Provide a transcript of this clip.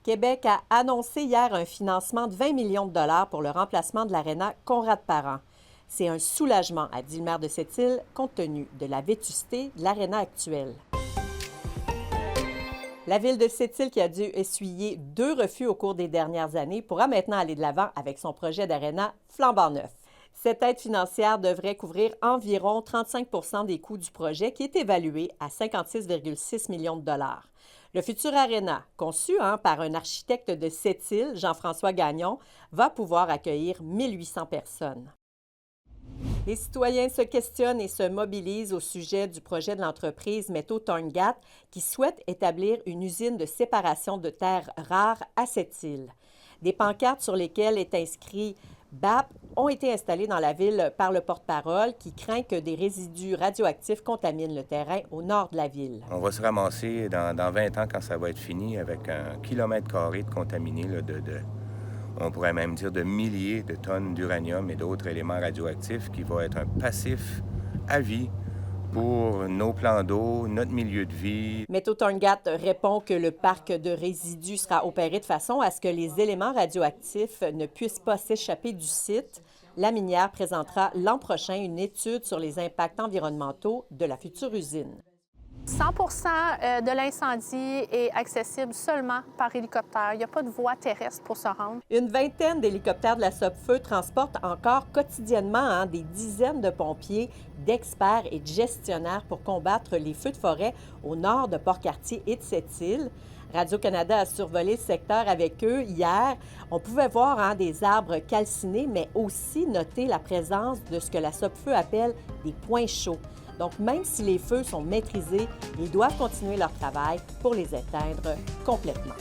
Québec a annoncé hier un financement de 20 millions de dollars pour le remplacement de l'aréna Conrad-Parent. C'est un soulagement, a dit le maire de cette île, compte tenu de la vétusté de l'aréna actuelle. La ville de Sept-Îles, qui a dû essuyer 2 refus au cours des dernières années, pourra maintenant aller de l'avant avec son projet d'aréna flambant neuf. Cette aide financière devrait couvrir environ 35 des coûts du projet, qui est évalué à 56,6 millions de dollars. Le futur aréna, conçu par un architecte de Sept-Îles, Jean-François Gagnon, va pouvoir accueillir 1800 personnes. Les citoyens se questionnent et se mobilisent au sujet du projet de l'entreprise Métaux Torngat qui souhaite établir une usine de séparation de terres rares à Sept-Îles. Des pancartes sur lesquelles est inscrit BAP ont été installées dans la ville par le porte-parole qui craint que des résidus radioactifs contaminent le terrain au nord de la ville. On va se ramasser dans 20 ans, quand ça va être fini, avec 1 km² de contaminé, on pourrait même dire de milliers de tonnes d'uranium et d'autres éléments radioactifs qui vont être un passif à vie pour nos plans d'eau, notre milieu de vie. Métaux Torngat répond que le parc de résidus sera opéré de façon à ce que les éléments radioactifs ne puissent pas s'échapper du site. La minière présentera l'an prochain une étude sur les impacts environnementaux de la future usine. 100 de l'incendie est accessible seulement par hélicoptère. Il n'y a pas de voie terrestre pour se rendre. Une vingtaine d'hélicoptères de la Sopfeu transportent encore quotidiennement des dizaines de pompiers, d'experts et de gestionnaires pour combattre les feux de forêt au nord de Port-Cartier et de Sept-Îles. Radio-Canada a survolé le secteur avec eux hier. On pouvait voir des arbres calcinés, mais aussi noter la présence de ce que la Sopfeu appelle des points chauds. Donc, même si les feux sont maîtrisés, ils doivent continuer leur travail pour les éteindre complètement.